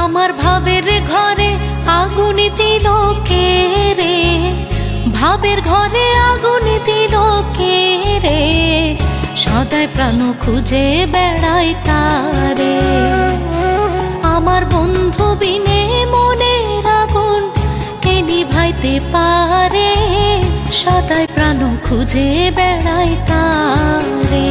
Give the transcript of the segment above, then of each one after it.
আমার ভাবের ঘরে আগুন দিল কে রে, ভাবের ঘরে আগুন দিল কে রে, সদাই প্রাণ খুঁজে বেড়াই তারে। আমার বন্ধু বিনে মনের আগুন কে নিভাইতে পারে, সদাই প্রাণ খুঁজে বেড়াই তারে।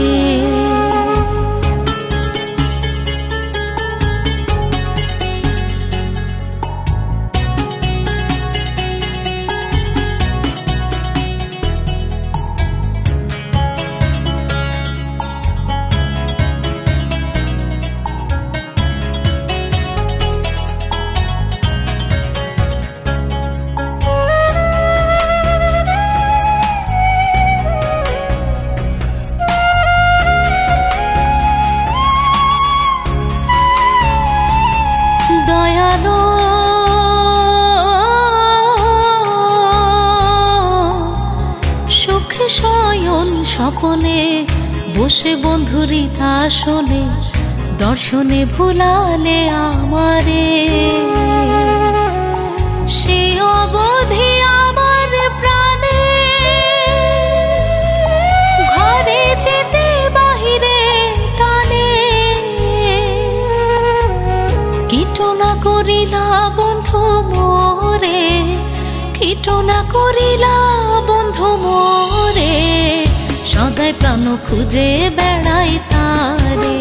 সুখে শয়ন স্বপনে বসে বন্ধুরিত আসনে, দর্শনে ভুলালে আমারে, সে অবধি আমার প্রাণে, ঘরে যেতে বাহিরে টানে, কীটনা করিলা বন্ধু মোরে, কীটনা করিলা বন্ধু মোরে, সদাই প্রাণ খুঁজে বেড়াই তারে।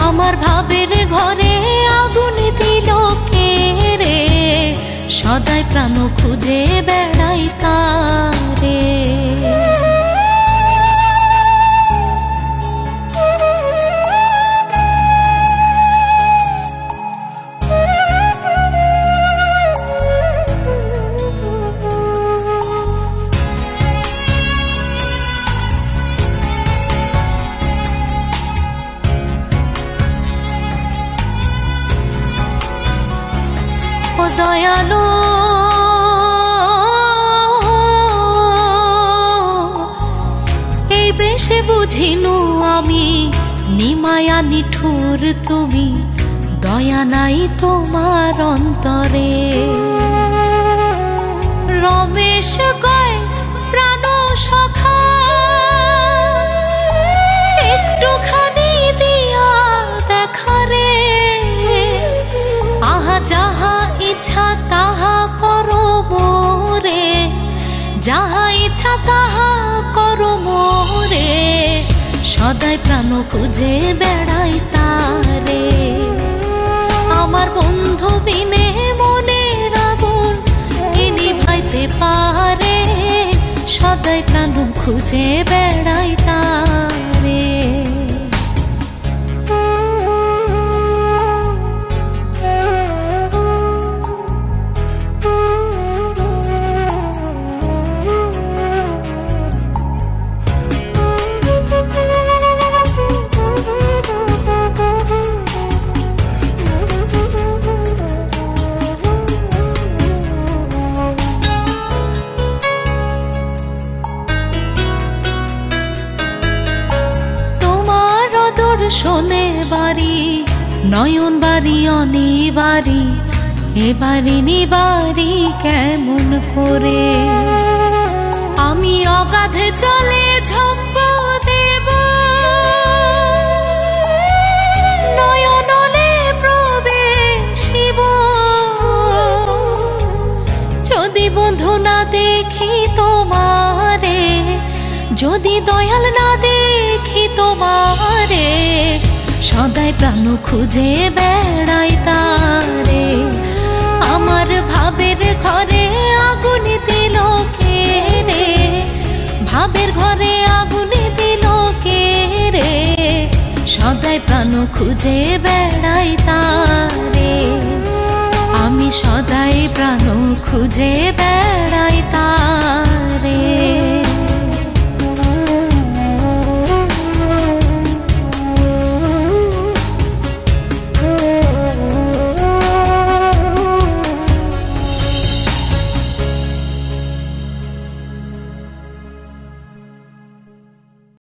আমার ভাবের ঘরে আগুন দিল কে রে, সদাই প্রাণ খুঁজে বেড়াই তারে। দয়ালো এই বেশে বুঝিনু আমি, নিমায়া নিঠুর তুমি, দয়া নাই তোমার অন্তরে। রমেশ কয় প্রাণ সখা, একটুখানি দিয়া দেখারে, আহা যাহা ইচ্ছা তাহা করো মোরে, যাহা ইচ্ছা তাহা করো মোরে, সদাই প্রাণ খুঁজে বেড়াই তারে। আমার বন্ধু বিনে মনের আগুন কে নিভাইতে পারে, সদাই প্রাণ খুঁজে বেড়াই তারে। শোনে বাড়ি নয়ন বাড়ি অনিবারি, এবারে নিবারি কেমন করে, আমি অগাধে চলে ঝম্প দেব, নয়নলে প্রবেশিব, যদি বন্ধু না দেখি তোমারে, যদি দয়াল না দেখি তোমারে, সদাই প্রাণ খুঁজে বেড়াই তারে। আমার ভাবের ঘরে আগুন দিল কে রে, ভাবের ঘরে আগুন দিল কে রে, সদাই প্রাণ খুঁজে বেড়াই তারে। আমি সদাই প্রাণ খুঁজে বেড়াই